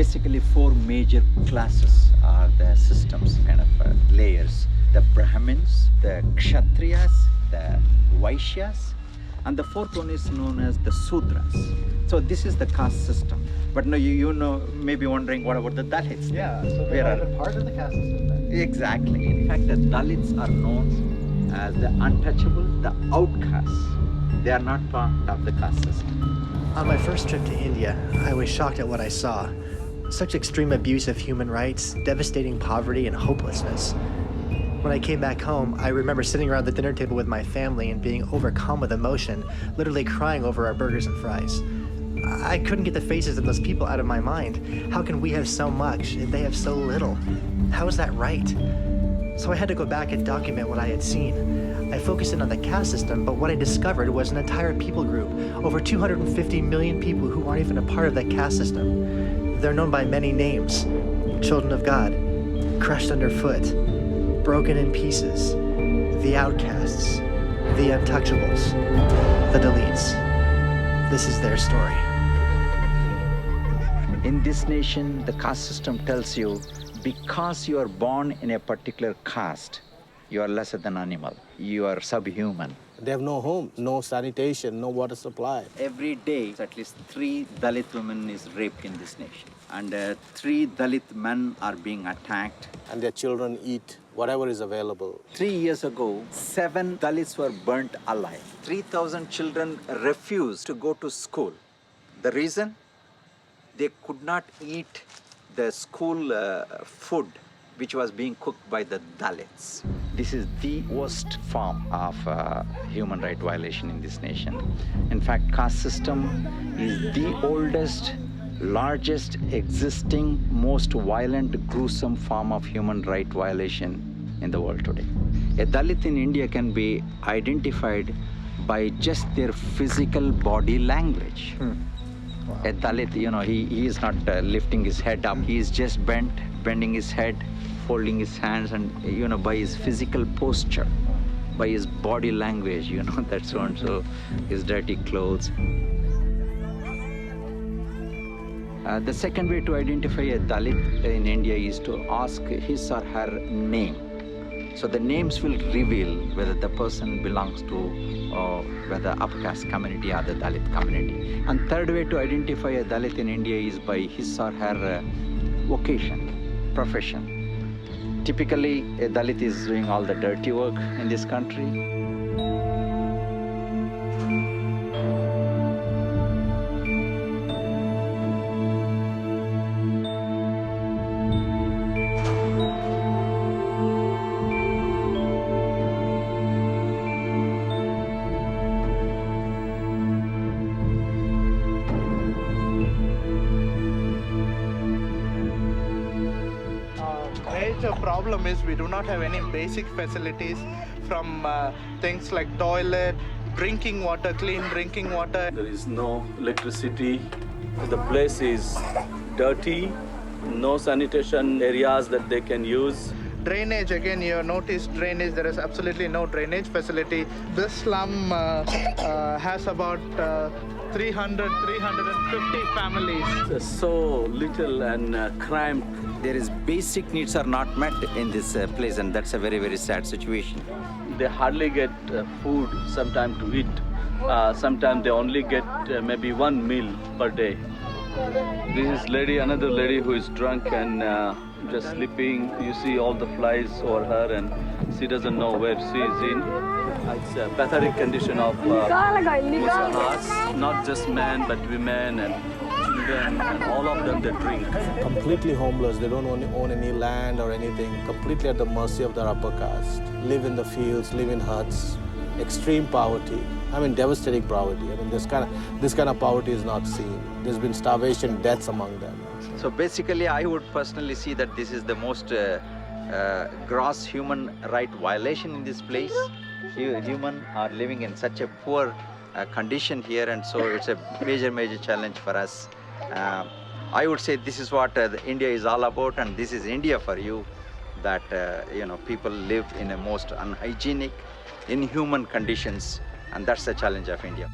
basically four major classes are the systems, kind of layers. The Brahmins, the Kshatriyas, the Vaishyas, and the fourth one is known as the Sudras. So this is the caste system. But now you know, maybe wondering, what about the Dalits? Yeah, so they're not even part of the caste system then. Exactly. In fact, the Dalits are known as the untouchable, the outcasts. They are not part of the caste system. On my first trip to India, I was shocked at what I saw. Such extreme abuse of human rights, devastating poverty, and hopelessness. When I came back home, I remember sitting around the dinner table with my family and being overcome with emotion, literally crying over our burgers and fries. I couldn't get the faces of those people out of my mind. How can we have so much if they have so little? How is that right? So I had to go back and document what I had seen. I focused in on the caste system, but what I discovered was an entire people group, over 250 million people who aren't even a part of that caste system. They're known by many names: children of God, crushed underfoot, broken in pieces, the outcasts, the untouchables, the Dalits. This is their story. In this nation, the caste system tells you, because you are born in a particular caste, you are lesser than animal. You are subhuman. They have no home, no sanitation, no water supply. Every day, at least 3 Dalit women is raped in this nation. And 3 Dalit men are being attacked. And their children eat whatever is available. 3 years ago, 7 Dalits were burnt alive. 3,000 children refused to go to school. The reason? They could not eat the school food which was being cooked by the Dalits. This is the worst form of human right violation in this nation. In fact, caste system is the oldest, largest existing, most violent, gruesome form of human right violation in the world today. A Dalit in India can be identified by just their physical body language. Wow. A Dalit, he is not lifting his head up. He is just bending his head, folding his hands, and, by his physical posture, by his body language, that so-and-so, his dirty clothes. The second way to identify a Dalit in India is to ask his or her name. So the names will reveal whether the person belongs to whether upper caste community or the Dalit community. And third way to identify a Dalit in India is by his or her vocation, profession. Typically, a Dalit is doing all the dirty work in this country. The problem is we do not have any basic facilities, from things like toilet, drinking water, clean drinking water. There is no electricity. The place is dirty, no sanitation areas that they can use. Drainage, again, you notice drainage, there is absolutely no drainage facility. This slum has about 350 families. There's so little and crime. There is basic needs are not met in this place, and that's a very, very sad situation. They hardly get food sometimes to eat. Sometimes they only get maybe 1 meal per day. This is another lady who is drunk and just sleeping. You see all the flies over her, and she doesn't know where she is in. It's a pathetic condition of us, not just men, but women and children, and all of them, they drink. Completely homeless, they don't own any land or anything, completely at the mercy of their upper caste. Live in the fields, live in huts, extreme poverty. Devastating poverty. This kind of poverty is not seen. There's been starvation, deaths among them. So basically, I would personally see that this is the most gross human right violation in this place. Humans are living in such a poor condition here, and so it's a major, major challenge for us. I would say this is what India is all about, and this is India for you, that people live in a most unhygienic, inhuman conditions, and that's the challenge of India.